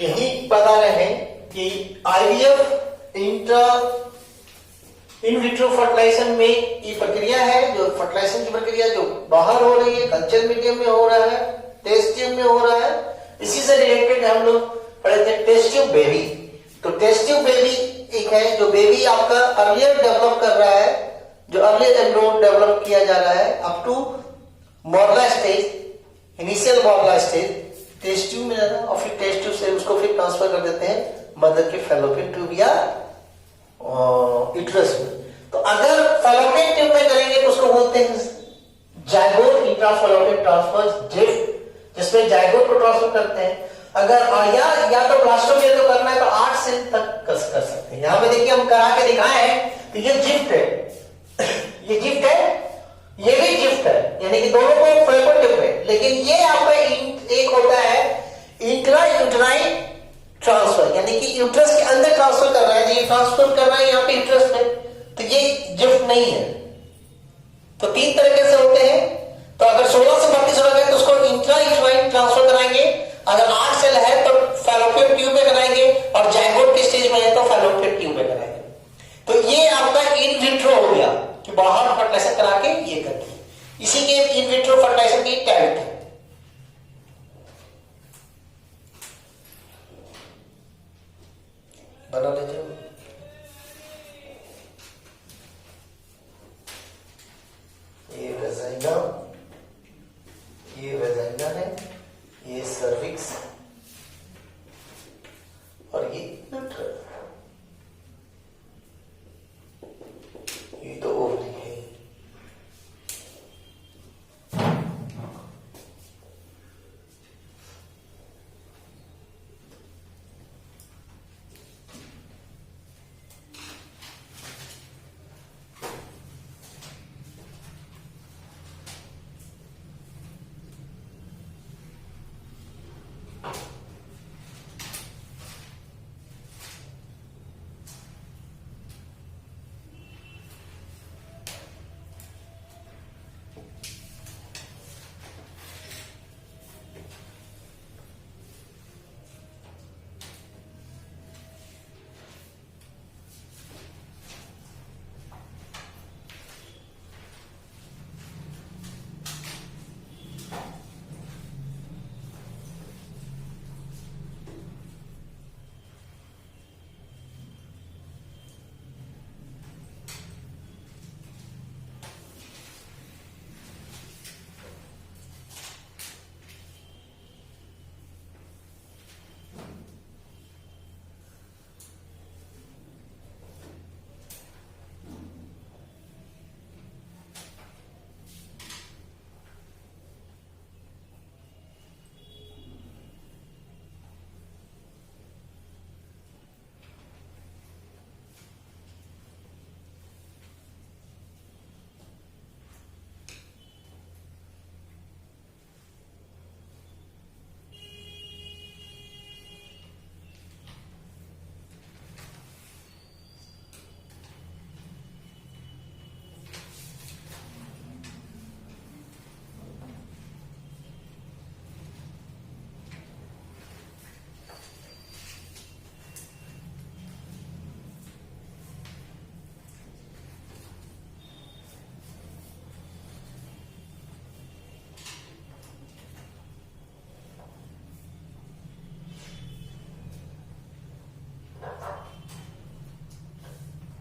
यही बता रहे हैं कि IVF intra in vitro fertilisation में ये प्रक्रिया है, जो फर्टिलाइजेशन की प्रक्रिया जो बाहर हो रही है, कल्चर मीडियम में हो रहा है, टेस्ट ट्यूब में हो रहा है। इसी से रिलेटेड हम लोग पढ़े थे टेस्ट ट्यूब बेबी। तो टेस्ट ट्यूब बेबी एक है जो बेबी आपका अर्लियर डेवलप कर रहा है, जो अर्लियर एम्ब्रियो डेवलप किया जा रहा है up to morula stage, initial morula stage test tube में जाता है और फिर टेस्ट ट्यूब से उसको फिर ट्रांसफर कर देते हैं मदर के फैलोपियन ट्यूब या यूट्रस में। तो अगर फैलोपियन ट्यूब में करेंगे तो उसको बोलते हैं जायगोट इंट्राफैलोपियन ट्रांसफर, जिफ्ट, जिसमें जायगोट को ट्रांसफर करते हैं। अगर या तो ब्लास्टोमिया तो करना है तो 8 सेल तक कर सकते हैं। यहां पे देखिए हम करा के दिखाए हैं तो ये जिफ्ट है, ये जिफ्ट है, ये भी जिफ्ट है, यानी कि दोनों को फैलोपियन ट्यूब है। लेकिन ये आपका एक होता है इंट्रा यूट्राइन ट्रांसफर, यानी कि यूट्रस के अंदर ट्रांसफर कर रहा है, ये ट्रांसफर कर रहा है यहाँ पे यूट्रस में, तो ये जिफ्ट नहीं है। तो 3 तरीके से होते हैं। तो अगर 16 से 32 हो गए तो उसको इंट्रा यूट्राइन ट्रांसफर कराएंगे, अगर 8 सेल है तो फैलोपियन ट्यूब में कराएंगे और जायगोट के स्टेज में है तो फैलोपियन ट्यूब में कराएंगे। तो ये आपका इन विट्रो हो गया कि बाहर फर्टिलाइजेशन करा के ये करते हैं, इसी के इन विट्रो फर्टिलाइजेशन की टाइप है। बना लीजिए। ये वेजाइना, ये वेजाइना है, ये सर्विक्स और ये यूट्रस, ये तो ओवरी है।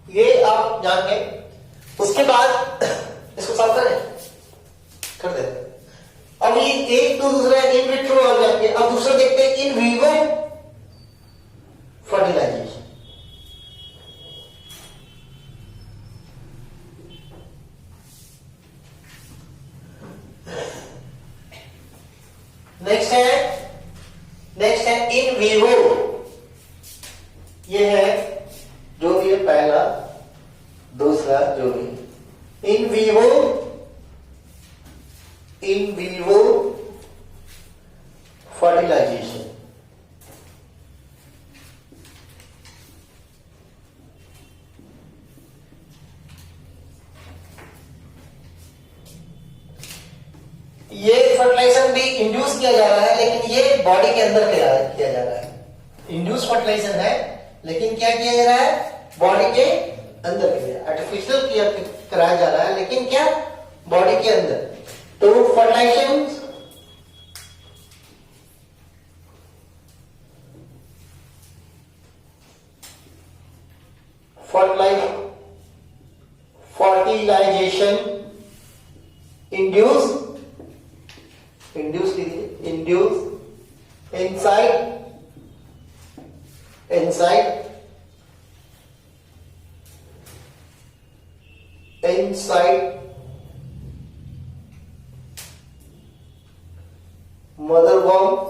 ये आप जान गए। उसके बाद इसको साफ करें, कर दे। अब ये एक तो दूसरा इन विट्रो और जाके अब दूसरा देखते हैं इन विवो फर्टिलाइजेशन। नेक्स्ट है इन विवो। ये है जो भी है पहला, दूसरा जो भी इन विवो फर्टिलाइजेशन। ये फर्टिलाइजेशन भी इंड्यूस किया जा रहा है, लेकिन ये बॉडी के अंदर किया जा रहा है। इंड्यूस फर्टिलाइजेशन है, लेकिन क्या किया जा रहा है, बॉडी के अंदर किया, आर्टिफिशियल किया कराया जा रहा है, लेकिन क्या, बॉडी के अंदर। तो fertilisation fertilization induce inside mother worm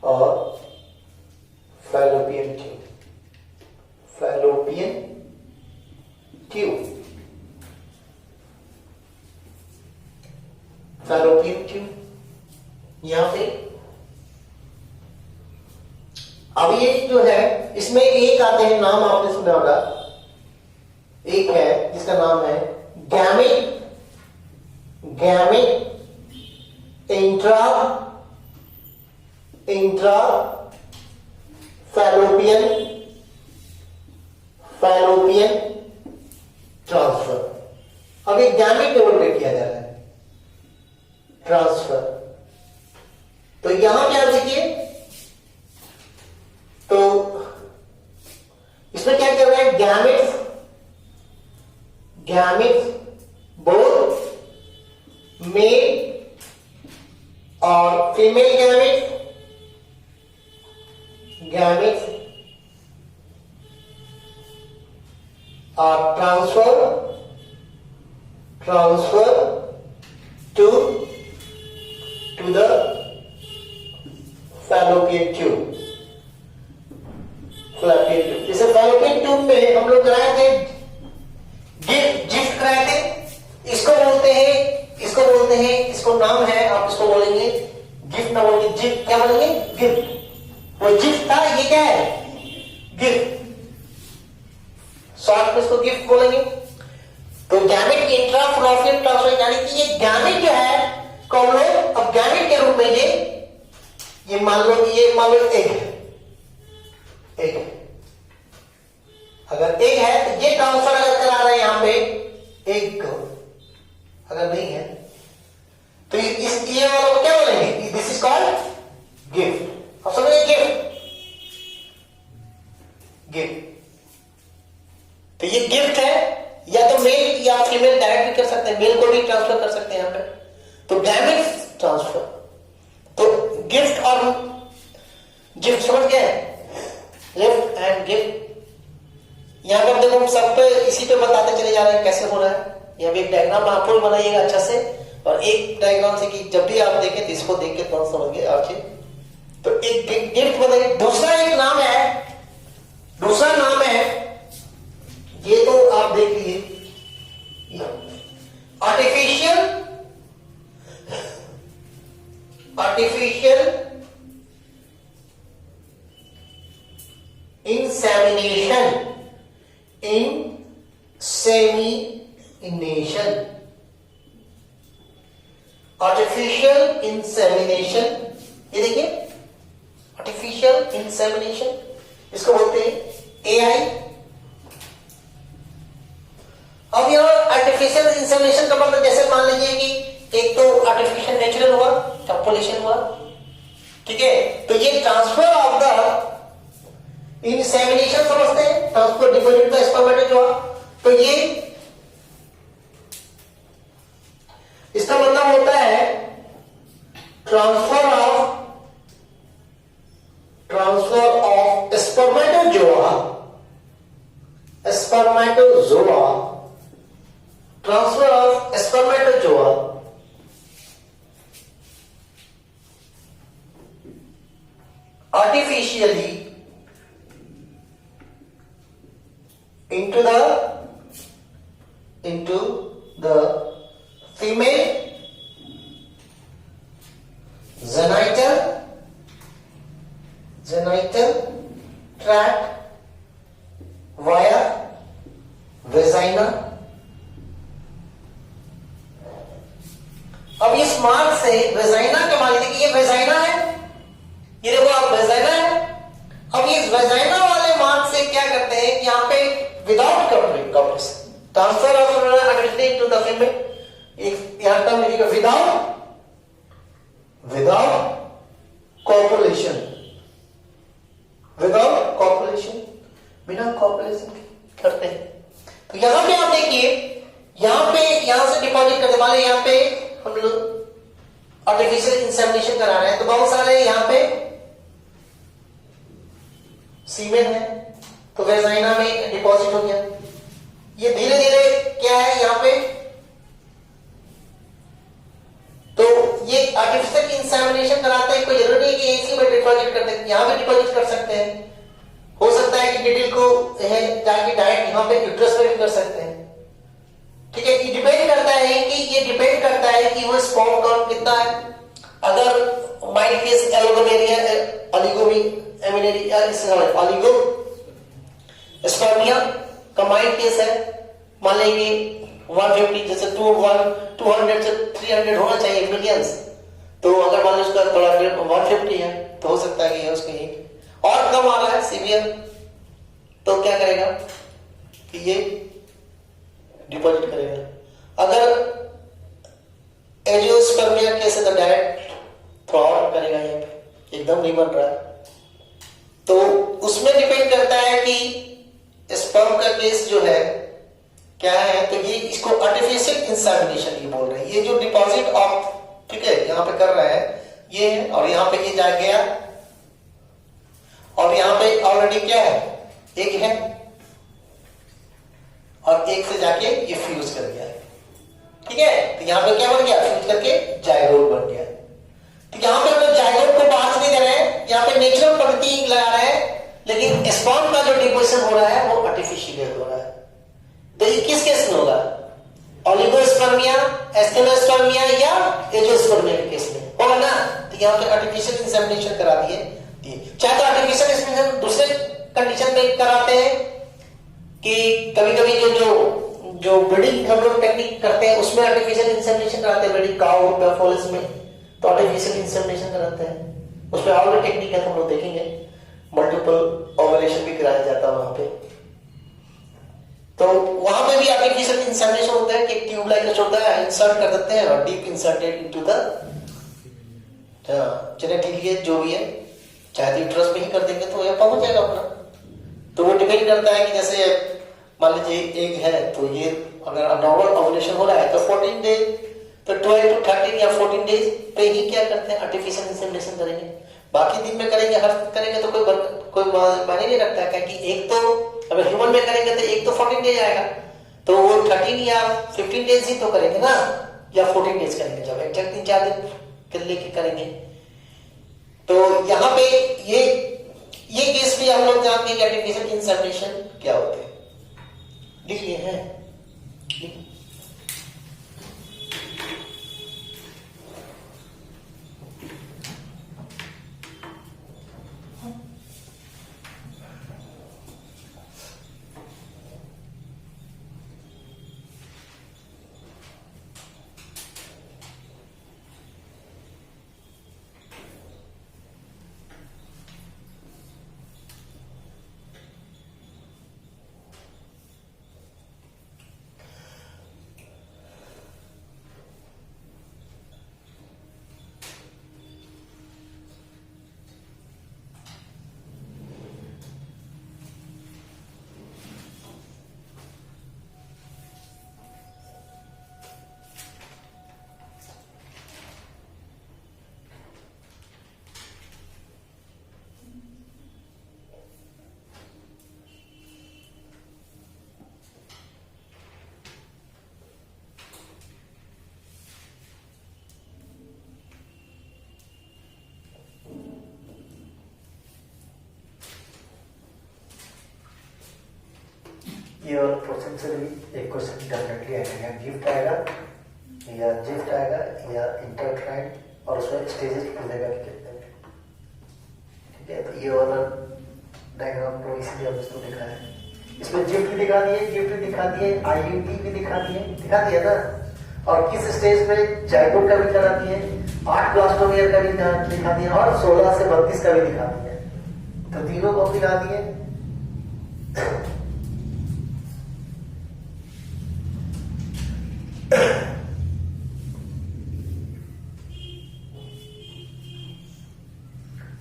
or fallopian tube. Fallopian tube यहां पे। अब ये जो है, इसमें एक आते हैं, नाम आपने सुना होगा, एक है जिसका नाम है गैमेट इंट्रा फैलोपियन ट्रांसफर। अब एक गैमेट डेवलप किया जा रहा है, ट्रांसफर। तो यहां क्या देखिए, तो इसमें क्या कर रहा है, गैमेट्स बोथ मेल और female gametes are transfer to the fallopian tube। जैसे fallopian tube में हम लोग कराए थे, गिफ्ट कराए थे, इसको बोलते हैं, इसको नाम है, आप इसको बोलेंगे गिफ्ट, ना बोलेंगे जिफ्ट, क्या बोलेंगे, गिफ्ट। वो जिफ्ट था, ये क्या है, गिफ्ट, शॉर्ट में इसको गिफ्ट बोलेंगे। तो गैमेट इंट्रा फैलोपियन ट्रांसफर, यानी कि ये गैमेट जो है, को हम लोग अब गैमेट के रूप में ये मान लो एग है। अगर एग है तो ये ट्रांसफर अगर करा रहे हैं यहां पे एग को, अगर नहीं है तो ये वाला को क्या बोलेंगे, दिस इज कॉल्ड गिफ्ट। अब समझिए, गिफ्ट तो ये गिफ्ट है, या तो मेल या फीमेल डायरेक्ट भी कर सकते हैं, मेल को भी ट्रांसफर कर सकते हैं यहां पे। तो गैमेट ट्रांसफर, तो गिफ्ट और गिफ्ट समझ गए, गिफ्ट एंड गिफ्ट। यहां पर देखो, सब पे इसी पे बताते चले जा रहे हैं कैसे हो रहा है। यहां पे एक डायग्राम आपको बनाइएगा अच्छा से, और एक डायग्राम से कि जब भी आप देखें तो इसको देख के तुरंत समझ गए अच्छे। तो एक गिफ्ट बताइए। दूसरा नाम है, ये तो आप देख लीजिए, आर्टिफिशियल insemination, आर्टिफिशियल इंसेमिनेशन, ये देखिए आर्टिफिशियल इंसेमिनेशन, इसको बोलते हैं AI। अब यहां आर्टिफिशियल इंसेमिनेशन का मतलब, जैसे मान लीजिए कि एक तो आर्टिफिशियल नेचुरल हुआ, पॉपुलेशन हुआ, ठीक है, तो ये ट्रांसफर ऑफ द इंसेमिनेशन समझते हैं, ट्रांसफर डिफरेंट द स्पर्मेटोजोआ हुआ। तो ये इसका मतलब होता है transfer of spermatozoa, transfer of spermatozoa artificially into the female genital tract via vagina अब इस मार्क से वेजाइना के मान लीजिए कि ये वेजाइना है, ये देखो आप वेजाइना है। अब इस वेजाइना वाले मार्क से क्या करते हैं कि यहाँ पे without copulation transfer of adultery to the female, यहां टर्म लिखिएगा विदाउट कॉपुलेशन, विदाउट कॉपुलेशन, बिना कॉपुलेशन करते हैं। तो यहां पे आप देखिए, यहां से डिपॉजिट करने वाले, यहां पे हम लोग आर्टिफिशियल इंसेमिनेशन करा रहे हैं, तो बहुत सारे यहां पे सीमेन है, तो वेजाइना में डिपॉजिट हो गया। ये धीरे धीरे क्या है यहां पे, तो ये आर्टिफिशियल इंसेमिनेशन कराते हैं, कोई जरूरी नहीं कि इसी में डिपॉजिट करते हैं, यहां भी डिपॉजिट कर सकते हैं। हो सकता है कि डिटेल को है जाके डायरेक्ट यहां पे यूट्रस में भी कर सकते हैं। ठीक है, ये डिपेंड करता है कि वो स्पर्म काउंट कितना है। अगर माइल्ड केस एलिगोमेरिया स्पर्मिया का माइल्ड केस है, मान लेंगे 150 जैसे 200 से 300 होना चाहिए मिलियंस, तो अगर मान लो उसका थोड़ा 150 है तो हो सकता है कि उसके और कम आ रहा है सीवियर, तो क्या करेगा कि ये डिपॉजिट करेगा। अगर एजियोस्पर्मिया केस है तो डायरेक्ट थ्रो आउट करेगा, यहाँ पे एकदम नहीं बन रहा है, तो उसमें डिपेंड करता है कि स्पर्म का केस जो है क्या है, तो ये इसको आर्टिफिशियल इंसेमिनेशन ये बोल रहे हैं। ये जो डिपॉजिट ऑफ, ठीक है, यहां पे कर रहा है ये है, और यहां पे ये जा गया, और यहां पे ऑलरेडी क्या है, एक है, और एक से जाके ये फ्यूज कर गया है। ठीक है, तो यहां पे क्या बन गया, फ्यूज करके जायगोट बन गया। तो यहां पे हम लोग जायगोट को बाहर नहीं दे रहे हैं, यहां पे नेचुरल पद्धति लगा रहे हैं, लेकिन स्पर्म का जो डिपोजिशन हो रहा है वो आर्टिफिशियल हो रहा है। तो ये किस केस में होगा, ओलिगोस्पर्मिया, एस्टेनोस्पर्मिया या एजियोस्पर्मिया के केस में होगा ना। तो यहाँ पे आर्टिफिशियल इंसेमिनेशन करा दिए, चाहे तो आर्टिफिशियल इंसेमिनेशन दूसरे कंडीशन में कराते हैं कि कभी कभी जो ब्रीडिंग हम लोग टेक्निक करते हैं उसमें आर्टिफिशियल इंसेमिनेशन कराते हैं, ब्रीडिंग काउ बैफोलिस में तो आर्टिफिशियल इंसेमिनेशन कराते हैं, उसमें और भी टेक्निक है, हम लोग देखेंगे। मल्टीपल ओवुलेशन भी कराया जाता है वहां पे, तो वहां पे भी आर्टिफिशियल इंसेमिनेशन होता है कि ट्यूब लाइक होता है, इंसर्ट कर देते हैं और deep inserted into the genetically जो भी है, चाहे तो यूट्रस में ही कर देंगे तो ये पहुंच जाएगा अपना। तो वो डिपेंड करता है कि जैसे मान लीजिए एग है, तो ये अगर नॉर्मल ओवुलेशन हो रहा है तो 14 डेज, तो 12 to 13 या 14 डेज पे ही क्या करते हैं, आर्टिफिशियल इंसेमिनेशन करेंगे। बाकी दिन में करेंगे, हर करेंगे तो कोई मायने नहीं रखता है, क्योंकि एक तो अगर ह्यूमन में करेंगे तो एक तो 14 डेज आएगा, तो वो 13 या 15 डेज ही तो करेंगे ना, या 14 डेज करेंगे, जब एग्जैक्ट 3-4 दिन के लेके करेंगे। तो यहाँ पे ये केस भी हम लोग जानते हैं कि आर्टिफिशियल इंसेमिनेशन क्या होते हैं, लिख लिए हैं। ये वाला क्वेश्चन से भी एक क्वेश्चन डेफिनेटली आएगा, या गिफ्ट आएगा या इंटरट्राइड, और उसमें स्टेजेस मिलेगा कि कितने में। ठीक है, तो ये वाला डायग्राम को इसलिए हम इसको दिखा है, इसमें गिफ्ट भी दिखा दिए, IUD भी दिखा दिए ना। और किस स्टेज में जायगोट का भी कराती है, 8 ब्लास्टोमियर का भी दिखाती है और 16 से 32 का भी दिखाती है। तो तीनों को दिखाती है।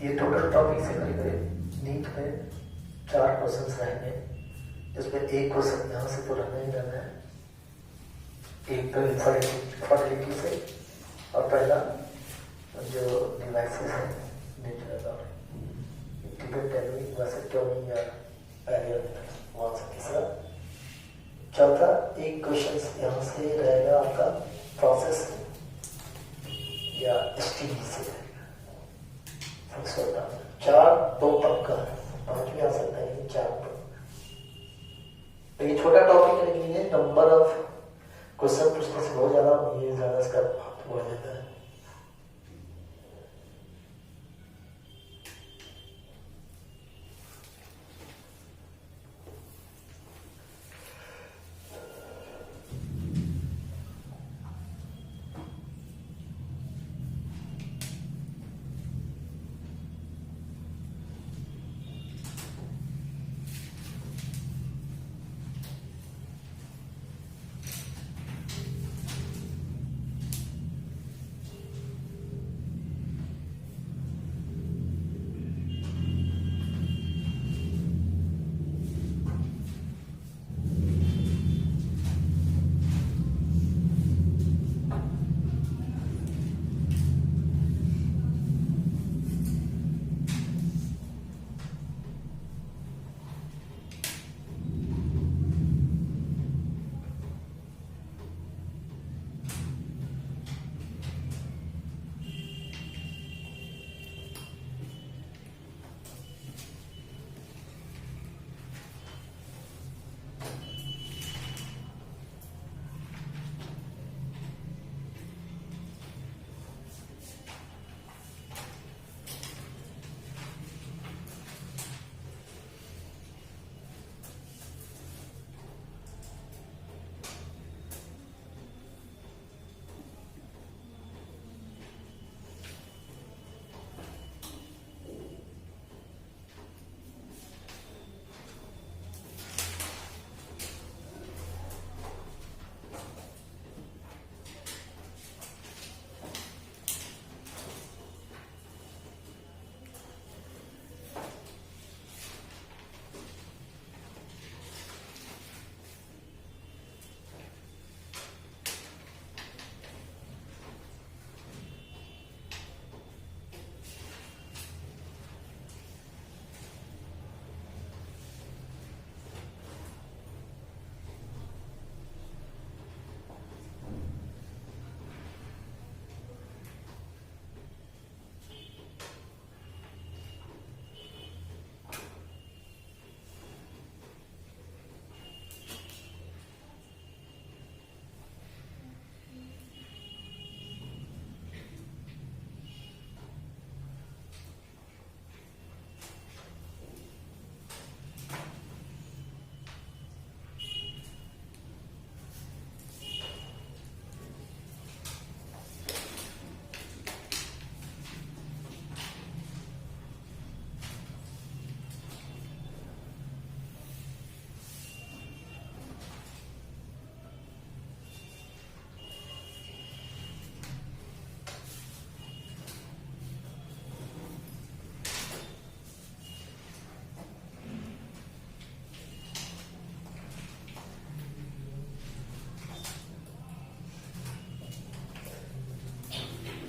ये टोटल टॉपिक से करीब नीट में 4 क्वेश्चंस रहेंगे, जिसमें एक क्वेश्चन यहां से तो रहना ही रहना है, एक तो इनफर्टिलिटी से और पहला जो डिवाइसेस है वैसे क्यों नहीं यार वहां से तीसरा, चौथा एक क्वेश्चन यहां से रहेगा आपका प्रोसेस या एसटीडी से रहेगा। 4 2 पक्का, 5 भी आ सकता है, 4 तो ये छोटा टॉपिक है, लेकिन ये नंबर ऑफ क्वेश्चन पूछने से बहुत ज्यादा ये ज्यादा इसका महत्व हो जाता है।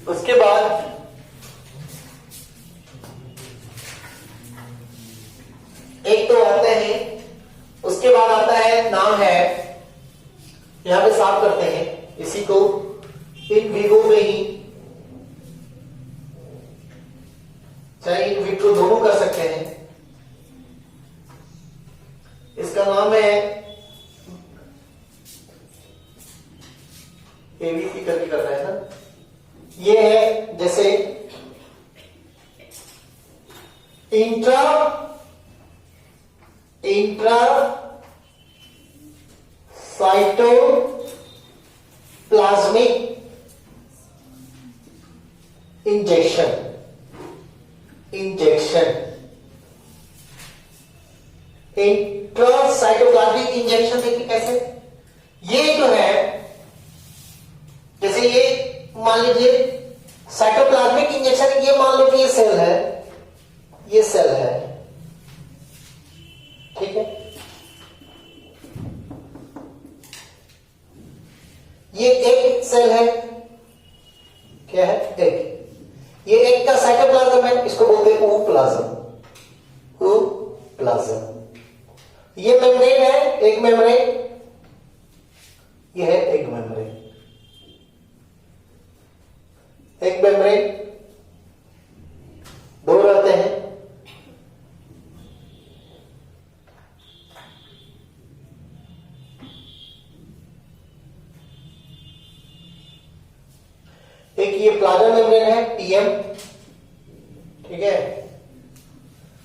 उसके बाद एक तो आते हैं, उसके बाद आता है नाम है, यहां पे साफ करते हैं इसी को, इन विवो में ही चाहे इन विट्रो दोनों कर सकते हैं। इसका नाम है एबीसी करके कर रहा है ना, ये है जैसे intracytoplasmic injection intracytoplasmic injection देखिए कैसे, ये जो है जैसे ये मान लीजिए साइटोप्लाज्मिक इंजेक्शन, ये मान लो कि ये सेल है, ये सेल है, ठीक है, ये एक सेल है, क्या है, एक, ये एक का साइटोप्लाज्म है, इसको बोलते हैं ओप्लाज्म, ओप्लाज्म। ये मेम्ब्रेन है, एक मेम्ब्रेन, ये है एक मेम्ब्रेन, एक मेम्ब्रेन, दो रहते हैं, एक ये प्लाज्मा मेम्ब्रेन है पीएम, ठीक है,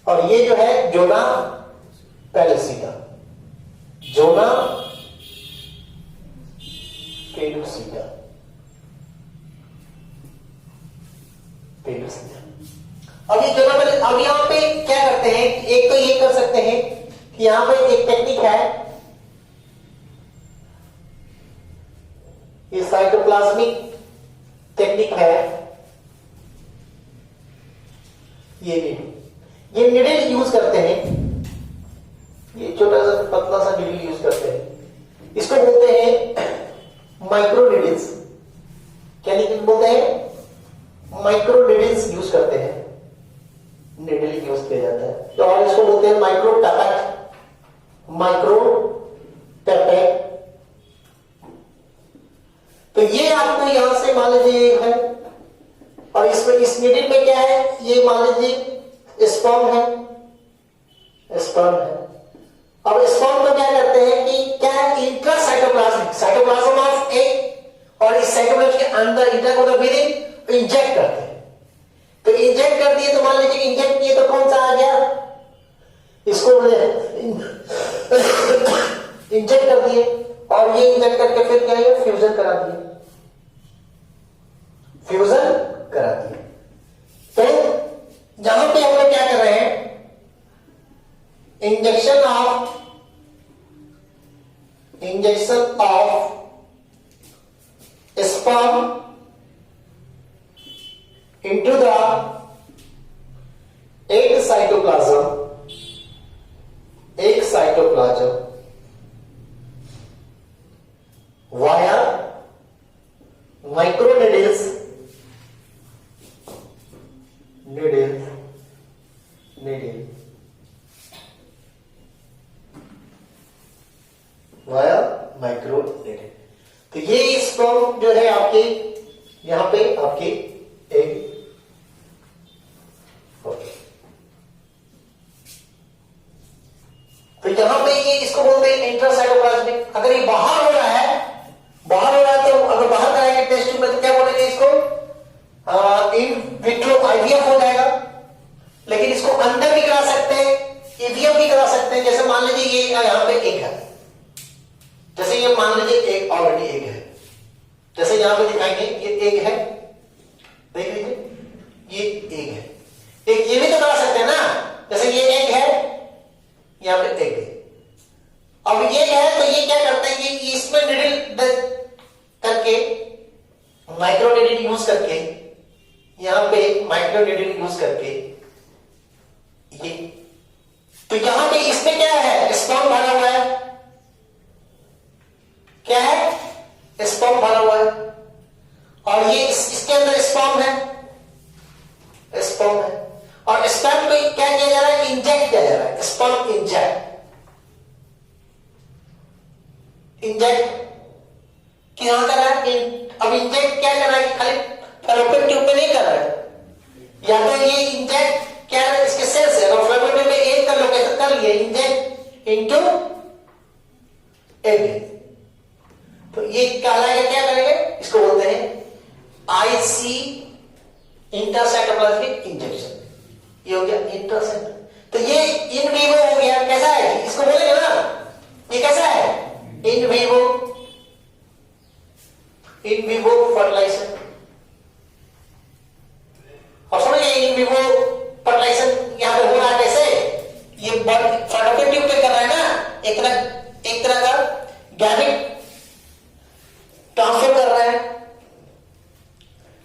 और ये जो है जोना पेलुसिटा, जोना पेलुसिटा, अब ये जोना पेलुसिटा, अब यहां पे क्या करते हैं, एक तो ये कर सकते हैं कि यहां पे एक टेक्निक है, ये साइटोप्लाज्मिक टेक्निक है, ये निडल यूज करते हैं, ये छोटा सा पतला सा निडल यूज करते हैं, इसको बोलते हैं माइक्रो निडल्स, क्या निडल बोलते हैं, माइक्रो निडल्स यूज करते हैं, निडल यूज किया जाता है, तो और इसको बोलते हैं माइक्रो टैपेट, माइक्रो टैपेट। तो ये आपको यहां से मान लीजिए है, और इसमें इस निडल में क्या है, ये मान लीजिए स्पर्म है, स्पर्म है। अब स्पर्म में क्या करते हैं कि क्या है, इंट्रासाइटोप्लाज्मिक, साइटोप्लाज्म ऑफ एग, और इस साइटोप्लाज्म के अंदर इंटर को विद इंजेक्ट करते हैं, तो इंजेक्ट कर दिए, तो मान लीजिए इंजेक्ट किए तो कौन सा आ गया, इसको इंजेक्ट कर दिए, और ये इंजेक्ट करके फिर क्या है, फ्यूजन करा दिए, फ्यूजन करा दिए। तो यहां पे हम लोग क्या कर रहे हैं, injection of sperm into the egg cytoplasm via microneedles, via microneedle। तो ये स्पर्म जो है आपके यहां पे आपके एग, तो यहां पे ये इसको बोलते हैं इंट्रासाइटोप्लाज्मिक। अगर ये बाहर हो रहा है, तो अगर बाहर कराएंगे टेस्ट ट्यूब में तो क्या बोलेंगे इसको, इन विट्रो आईवीएफ हो जाएगा। लेकिन इसको अंदर भी करा सकते हैं, ईवीएफ भी करा सकते हैं। जैसे मान लीजिए ये यहां पे एक है, जैसे ये मान लीजिए एक ऑलरेडी एक है, जैसे यहां पे दिखाएंगे ये एक है, देख लीजिए ये एक है, एक ये भी तो करा सकते हैं ना, जैसे ये एक है, यहां पे एक है। अब ये है, तो ये क्या करते हैं, ये इसमें निडल करके, माइक्रो निडल यूज करके, यहां पे माइक्रो निडल यूज करके ये, तो यहां पे इसमें क्या है, स्पर्म भरा हुआ है, क्या है, स्पर्म भरा हुआ है, और ये इसके अंदर स्पर्म है, स्पर्म है, और स्पर्म को क्या किया जा रहा है, इंजेक्ट किया जा रहा है, स्पर्म इंजेक्ट क्या कर रहा है, अब इंजेक्ट क्या कर रहा है, खाली फेलोपियन ट्यूब में नहीं कर रहा है, या तो ये इंजेक्ट क्या है इसके सेल से, अगर फेलोपियन ट्यूब में एक कर लो कैसे कर लिए, इंजेक्ट इनटू एग, तो ये कहलाएगा, क्या करेंगे, इसको बोलते हैं आईसी इंट्रासाइटोप्लाज्मिक इंजेक्शन। ये हो गया इंट्रासाइट, तो ये इन वीवो हो गया, कैसा है, इसको बोलेंगे ना, ये कैसा है, इन वीवो एक तरह का गैमेट ट्रांसफर कर रहा है।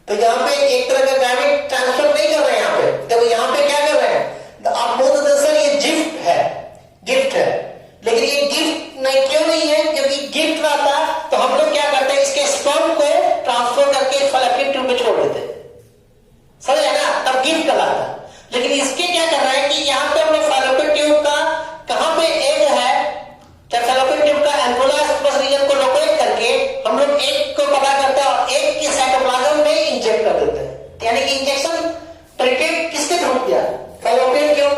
तो यहां पे एक तरह का गैमेट ट्रांसफर नहीं कर रहे हैं। यहां पे देखो, यहां पे क्या कर रहे हैं, आप बोलते थे सर ये गिफ्ट है, गिफ्ट है, लेकिन ये गिफ्ट नहीं, क्यों नहीं है? क्योंकि गिफ्ट रहता तो हम लोग क्या करते हैं, इसके स्पर्म को ट्रांसफर करके फैलोपियन ट्यूब में छोड़ देते, समझ है ना, तब गिफ्ट कहलाता। लेकिन इसके क्या कर रहा है कि यहां पे हमने फैलोपियन ट्यूब का कहां पे एग है, क्या फैलोपियन ट्यूब का एम्ब्रोलास रीजन को लोकेट करके हम लोग एग को पता करते हैं और एग के साइटोप्लाज्म में इंजेक्ट कर देते हैं। यानी कि इंजेक्शन पेनिट्रेट किसके थ्रू किया? फैलोपियन ट्यूब,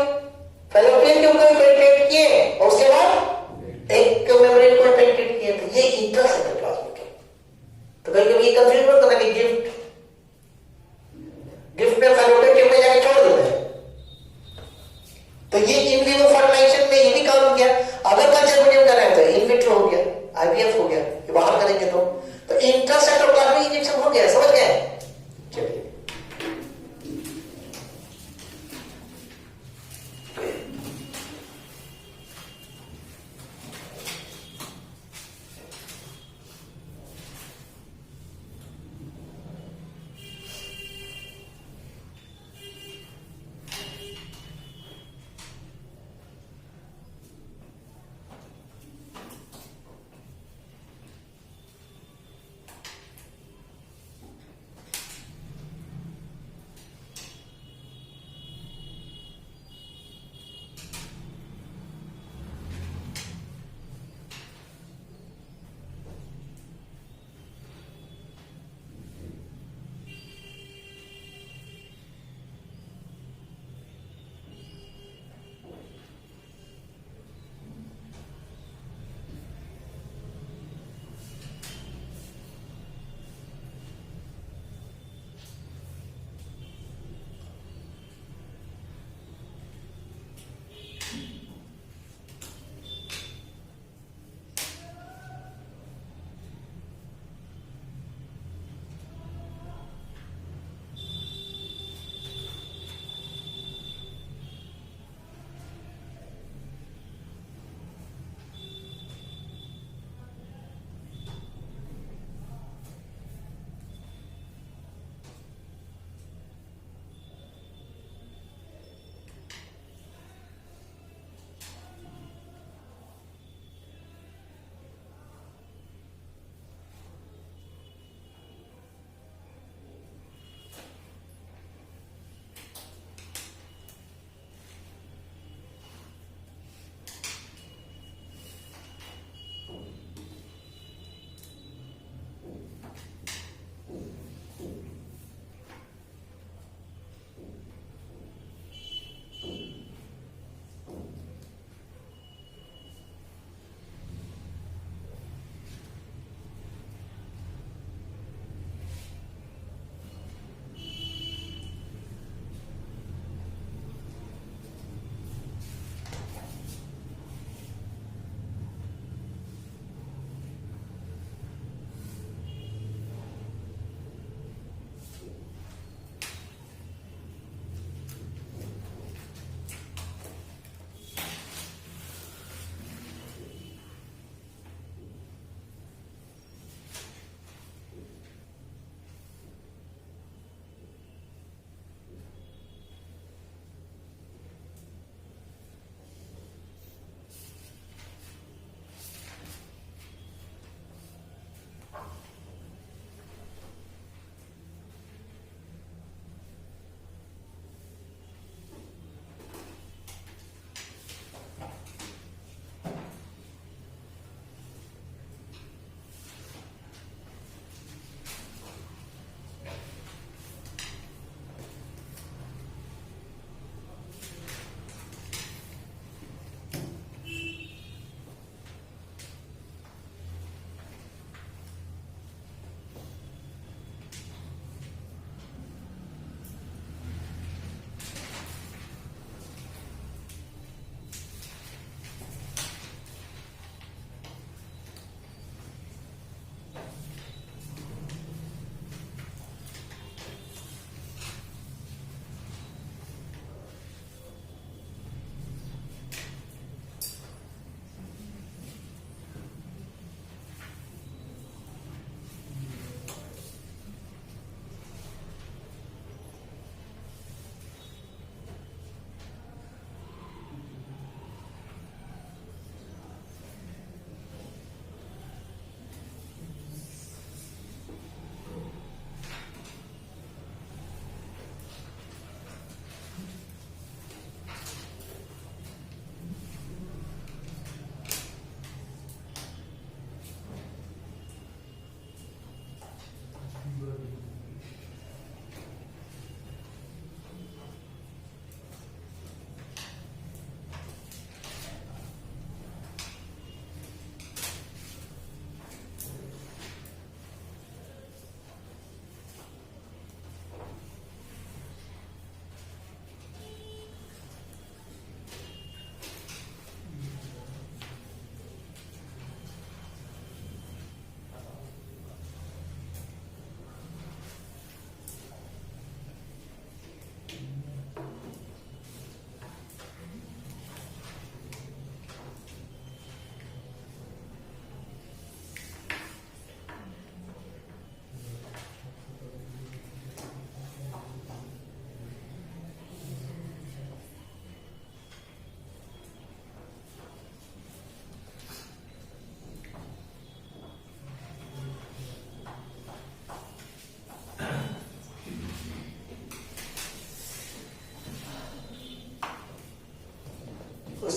फैलोपियन ट्यूब को पेनिट्रेट किए और उसके बाद एग के मेम्ब्रेन को पेनिट्रेट किए। तो ये इंट्रासाइटोप्लाज्मिक है। तो कभी-कभी ये कंफ्यूज मत करना कि गिफ्ट में फैलोपियन ट्यूब में जाके छोड़ देते हैं। तो ये इन विवो फर्टिलाइजेशन में ये भी काम किया। अगर कल्चर मीडियम कर रहे हैं तो इन विट्रो हो गया, आईवीएफ हो गया, ये बाहर करेंगे तो इंट्रासाइटोप्लाज्मिक इंजेक्शन हो गया, समझ गए? चलिए,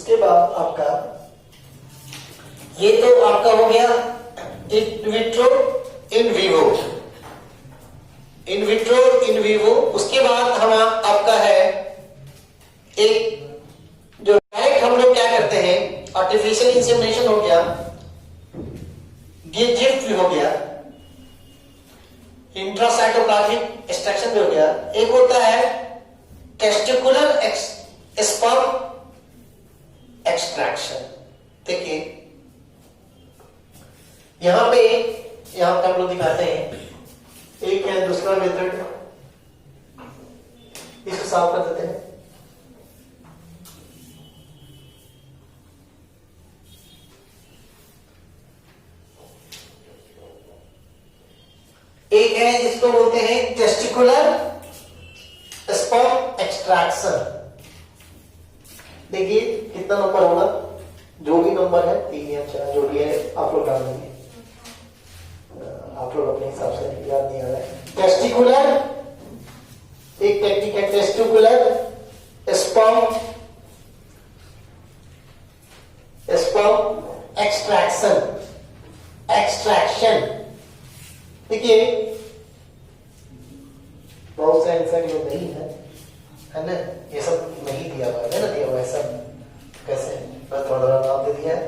उसके बाद आपका ये तो आपका हो गया in vitro in vivo, in vitro in vivo. उसके बाद हम आपका है एक जो डायरेक्ट हम लोग क्या करते हैं, आर्टिफिशियल इंसेमिनेशन हो गया, गिफ्ट भी हो गया, इंट्रासाइटोप्लाज्मिक एक्सट्रैक्शन भी हो गया। एक होता है टेस्टिकुलर स्पर्म एक्सट्रैक्शन। देखिए यहां पे हम लोग दिखाते हैं, एक है दूसरा मेथड, इसको साफ कर देते हैं। एक है जिसको बोलते हैं टेस्टिकुलर स्पर्म एक्सट्रैक्शन। देखिए कितना नंबर होगा, जो भी नंबर है 3 या 4 जो भी है आप लोग डाल देंगे, आप लोग अपने हिसाब से याद नहीं आ रहा है। टेस्टिकुलर एक टेक्निक है, टेस्टिकुलर स्पर्म एक्सट्रैक्शन। देखिए बहुत से आंसर ये नहीं है ना, ये सब नहीं दिया हुआ है ना, दिया हुआ है सब कैसे, बस थोड़ा थोड़ा नाम दे दिया है,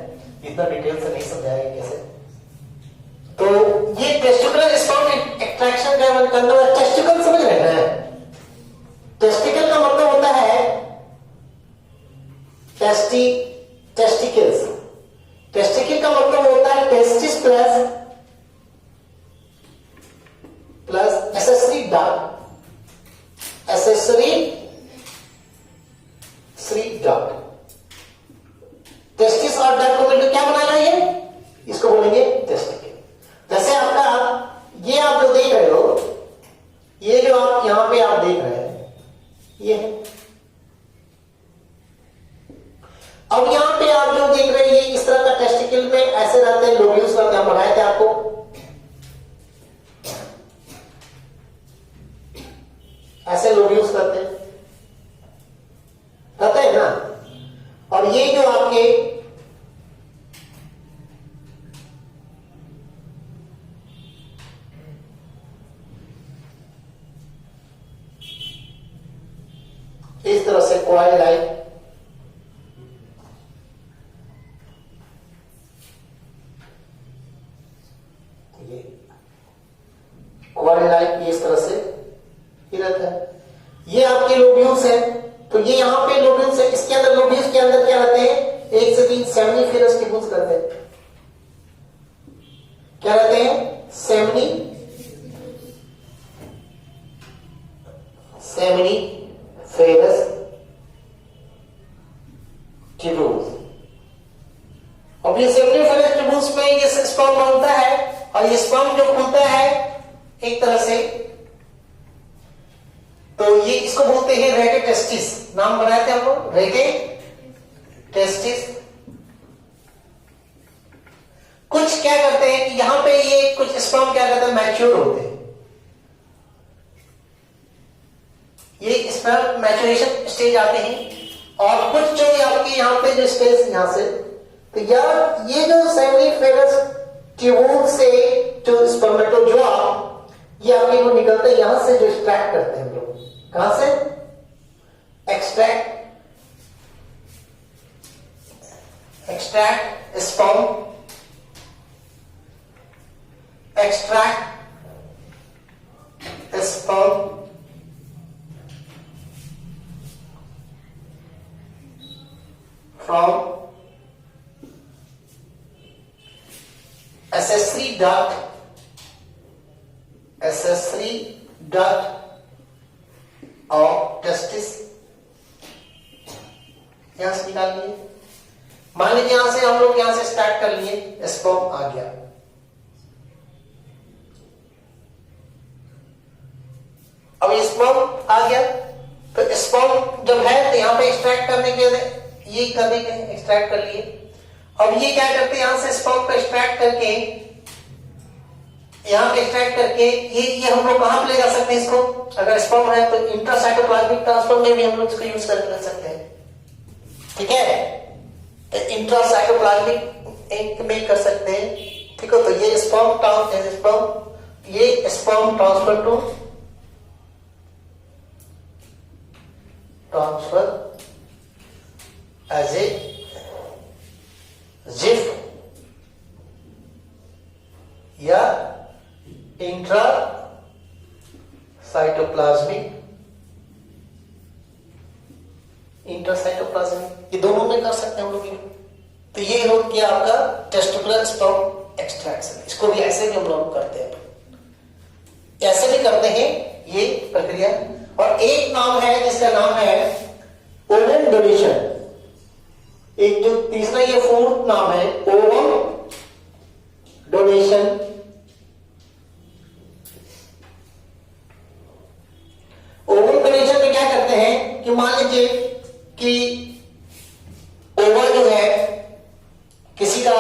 इतना डिटेल से नहीं समझाएगा कैसे। तो ये टेस्टिकुलर स्पर्म एक्सट्रैक्शन का मतलब, टेस्टिकल समझ रहे हैं, टेस्टिकल का मतलब होता है टेस्टिकल्स, टेस्टिकल का मतलब होता है testis plus accessory duct, testis और डक्ट को मिलकर क्या बनाना है, इसको बोलेंगे टेस्टिकल। जैसे आपका ये आप जो देख रहे हो, ये जो आप यहां पे आप देख रहे हैं, ये है। अब यहां पे आप जो देख रहे हैं, ये इस तरह का टेस्टिकल में ऐसे रहते हैं, लोब्यूल्स रहते हैं, हम बनाए थे आपको, ऐसे लोब्यूल्स करते हैं ना। और ये जो आपके इस तरह से कॉइल लाइक इस तरह से ही रहता है। ये आपके लोब्यूल्स है, तो ये यहां पे लोब्यूल्स है, इसके अंदर लोब्यूल्स के अंदर क्या रहते हैं, 1 से 3 सेमिनिफेरस टिब्यूल्स करते हैं। क्या रहते हैं, सेमिनिफेरस टिब्यूल्स। अब ये सेमिनिफेरस टिब्यूल्स में ये स्पर्म बनता है, और ये स्पर्म जो खुलता है एक तरह से, तो ये इसको बोलते हैं रेटे टेस्टिस। नाम बनाए थे हम लोग, रेटे टेस्टिस। कुछ क्या करते हैं कि यहां पे ये कुछ स्पर्म क्या करते हैं, मैच्योर होते हैं, ये स्पर्म मैच्योरेशन स्टेज आते हैं। और कुछ जो आपके यहां पे जो स्टेज यहां से, तो यार ये जो सेमिनिफेरस ट्यूब्यूल से जो स्पर्मेटोजोआ, ये आपके वो निकलते हैं यहां से, जो एक्सट्रैक्ट करते हैं हम लोग, कहां से extract sperm, from accessory duct of testis। यहां से निकाल लिए, मान लीजिए यहां से हम लोग यहां से स्टार्ट कर लिए, स्पर्म आ गया, अब ये स्पर्म आ गया, तो स्पर्म जब है तो यहां पे एक्सट्रैक्ट करने के लिए ये करने के एक्सट्रैक्ट कर लिए। अब ये क्या करते हैं, यहां से स्पर्म को एक्सट्रैक्ट करके, यहां पे एक्सट्रैक्ट करके ये हम लोग कहां पे ले जा सकते हैं इसको, अगर स्पर्म है तो इंट्रासाइटोप्लाज्मिक ट्रांसफर में भी हम लोग इसको यूज कर सकते हैं। ठीक है, इंट्रासाइटोप्लाज्मिक इंक में कर सकते हैं। ठीक है, तो ये sperm transfer to transfer as a ZIFT या इंट्रा साइटोप्लाज्मिक ये दोनों में कर सकते हैं हम लोग। तो ये हो गया आपका टेस्टिकुलर स्पर्म एक्सट्रैक्शन। इसको भी ऐसे भी हम लोग करते हैं, ऐसे भी करते हैं ये प्रक्रिया। और एक नाम है जिसका नाम है ओवम डोनेशन। एक जो तीसरा ये फोर्थ नाम है ओवम डोनेशन। ओवम डोनेशन में क्या करते हैं कि मान लीजिए कि ओवा जो है किसी का,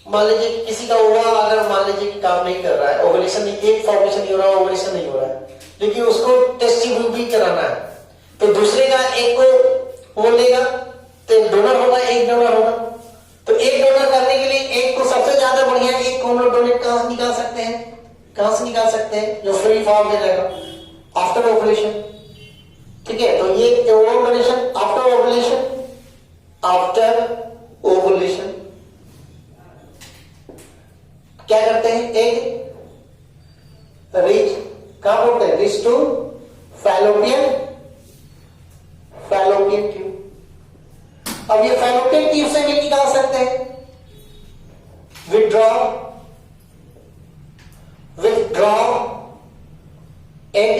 मान लीजिए किसी का ओवा अगर मान लीजिए कि काम नहीं कर रहा है, ओवुलेशन एक फॉर्मेशन नहीं हो रहा है, ओवुलेशन नहीं हो रहा है, लेकिन उसको टेस्ट ट्यूब भी कराना है, तो दूसरे का एक को वो लेगा तो डोनर होगा, एक डोनर होगा। तो एक डोनर करने के लिए एक को सबसे ज्यादा बढ़िया एक को हम लोग डोनेट कहां से निकाल सकते हैं, कहां से निकाल सकते हैं जो फ्री फॉर्म में रहेगा आफ्टर ओवुलेशन। ठीक है, तो ये ovum donation after ovulation, after ovulation क्या करते हैं, एग रीच कहां बोलते हैं, रीच टू फैलोपियन ट्यूब। अब ये फैलोपियन ट्यूब से भी निकाल सकते हैं, विथड्रॉ एग,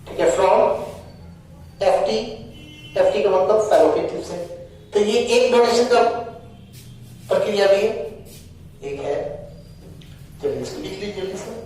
ठीक है, फ्रॉम एफटी का मतलब फैलोपियन ट्यूब से। तो ये एक डोनेशन का प्रक्रिया भी है, एक है। चलिए इसको लिख लीजिए जल्दी से।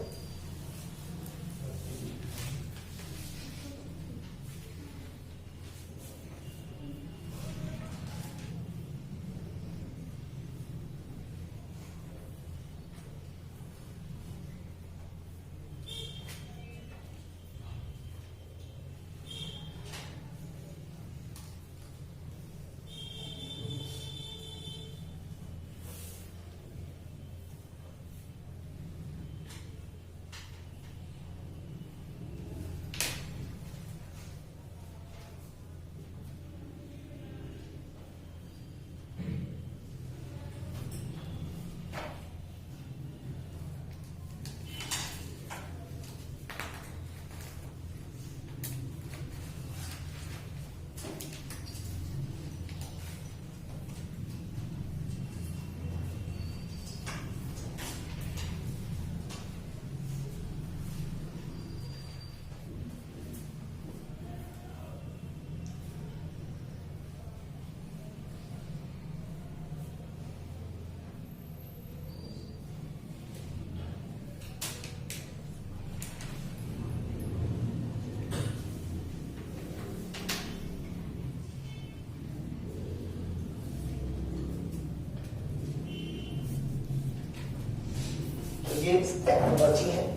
ये टेक्नोलॉजी है।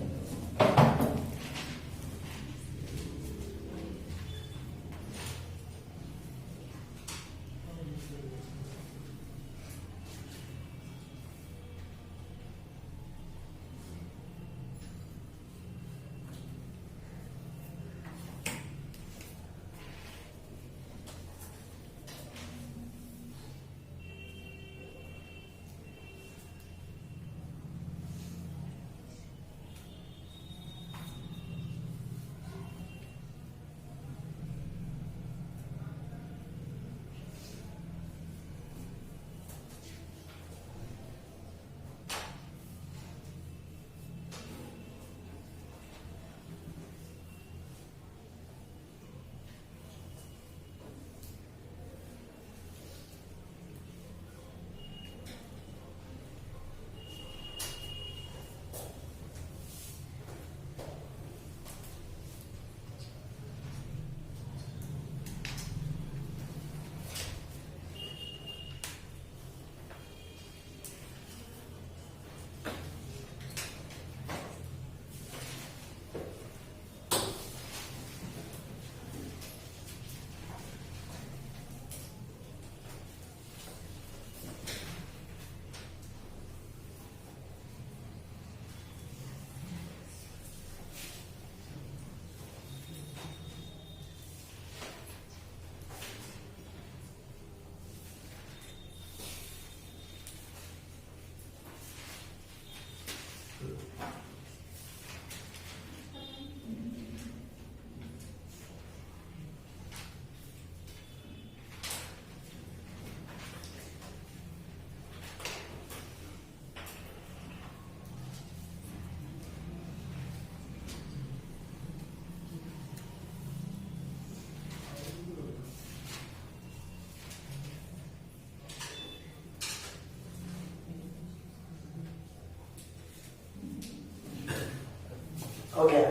हो गया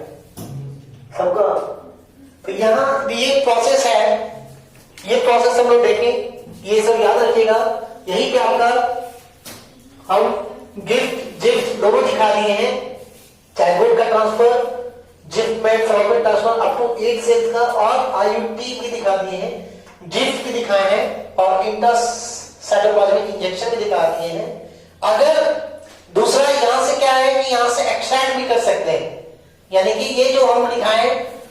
सबका। तो यहाँ ये प्रोसेस है, ये प्रोसेस हम लोग देखें, ये सब याद रखिएगा। यही पे आपका हम गिफ्ट जिफ्ट दोनों दिखा दिए हैं, जाइगोट का ट्रांसफर, जिफ्ट में फॉलोपिन ट्रांसफर अप टू 8 सेल्स का, और आईयूटी भी दिखा दिए हैं, गिफ्ट भी दिखाए हैं, और इंटरसाइटोप्लाज्मिक इंजेक्शन भी दिखा दिए हैं। अगर दूसरा यहां से क्या है कि यहां से एक्सट्रैक्ट भी कर सकते हैं, यानी कि ये जो हम दिखाए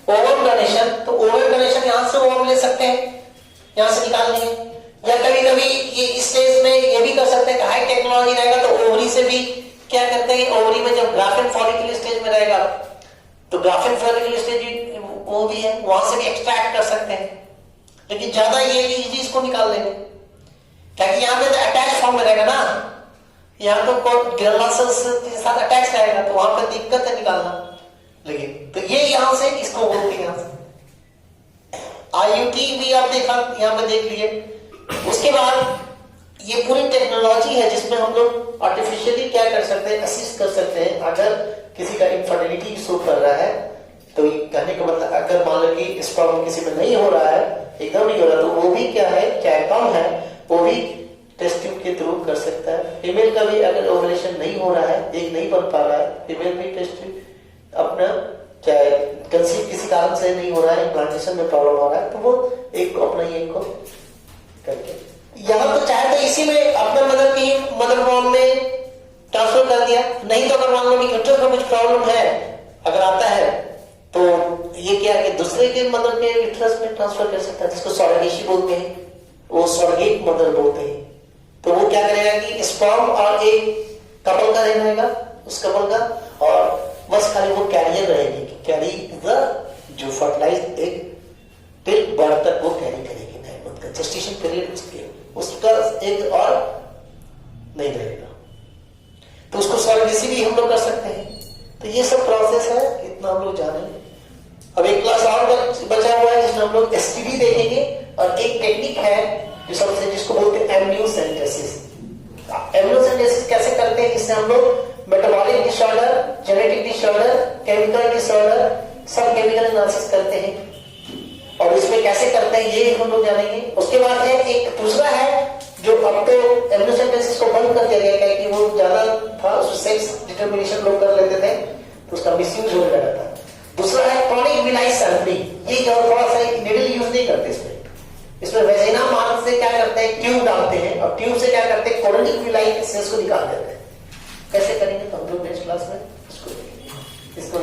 ओवम डोनेशन, तो ओवम डोनेशन यहां से ओवम ले सकते हैं, यहां से निकाल लेंगे, या कभी कभी ये इस स्टेज में ये भी कर सकते हैं कि हाई टेक्नोलॉजी रहेगा तो ओवरी से भी क्या करते हैं, ओवरी में जब ग्राफिन फॉलिकल स्टेज में रहेगा तो ग्राफिन फॉलिकल स्टेज वो भी है, वहां से भी एक्सट्रैक्ट कर सकते हैं। लेकिन ज्यादा ये कि इजी इसको निकाल लेंगे, क्योंकि यहाँ पे तो अटैच फॉर्म में रहेगा ना, यहाँ तो ग्रेनुलर सेल्स के साथ अटैच रहेगा, तो वहां पर दिक्कत है निकालना। लेकिन तो ये यहां से इसको बोलते हैं, यहां से आईयूटी भी आप देखा यहां पे देख लिए। उसके बाद ये पूरी टेक्नोलॉजी है जिसमें हम लोग आर्टिफिशियली क्या कर सकते हैं, असिस्ट कर सकते हैं। अगर किसी का इनफर्टिलिटी शो कर रहा है तो कहने का मतलब अगर मान लो कि इस प्रॉब्लम किसी में नहीं हो रहा है, एकदम नहीं हो रहा, तो वो भी क्या है, क्या कम है, वो भी टेस्ट ट्यूब के थ्रू कर सकता है। फीमेल का भी अगर ओवुलेशन नहीं हो रहा है, एग नहीं बन पा रहा है, फीमेल भी टेस्ट ट्यूब अपना चाहे कंसीव किसी कारण से नहीं हो रहा है, इम्प्लांटेशन में प्रॉब्लम हो रहा है, तो वो एक को अपना ये को करके यहाँ तो चाहे तो इसी में अपना मदर फॉर्म में ट्रांसफर कर दिया, नहीं तो अगर मान लो यूट्रस में कुछ प्रॉब्लम है अगर आता है तो ये क्या कि दूसरे के मदर के यूट्रस में ट्रांसफर कर सकता है, जिसको सरोगेसी बोलते हैं, वो सरोगेट मदर बोलते हैं। तो वो क्या करेगा कि स्पर्म और एक कपल का रहेगा, उस कपल का, और बस खाली वो कैरियर रहेगी, कैरी द जो फर्टिलाइज्ड एग टिल बर्थ तक वो कैरी करेगी, 9 मंथ का जेस्टेशन पीरियड उसका एक और नहीं रहेगा, तो उसको सरोगेसी भी हम लोग कर सकते हैं। तो ये सब प्रोसेस है, इतना हम लोग जानेंगे। अब एक क्लास और बचा हुआ है जिसमें हम लोग एसटीडी देखेंगे, और एक टेक्निक है जो सबसे जिसको बोलते हैं एम्नियोसेंटेसिस। एम्नियोसेंटेसिस कैसे करते हैं, इससे हम लोग metabolic disorder, genetic disorder, chemical disorder, सब केमिकल एनालिसिस करते हैं, और इसमें कैसे करते हैं ये हम लोग जानेंगे। उसके बाद है एक दूसरा है जो अब तो एम्नियोसेंटेसिस को बंद कर दिया गया है कि वो ज्यादा था, उसमें सेक्स डिटरमिनेशन लोग कर लेते थे तो उसका मिसयूज होने लगा था। दूसरा है क्रॉनिक विलाइज सैंपलिंग, ये जो थोड़ा सा निडल यूज नहीं करते इसमें वेजिना मार्ग से क्या करते हैं, ट्यूब डालते हैं, और ट्यूब से क्या करते हैं, क्रॉनिक विलाइज सेल्स को निकाल देते हैं। कैसे करेंगे तो हम लोग नेक्स्ट क्लास में इसको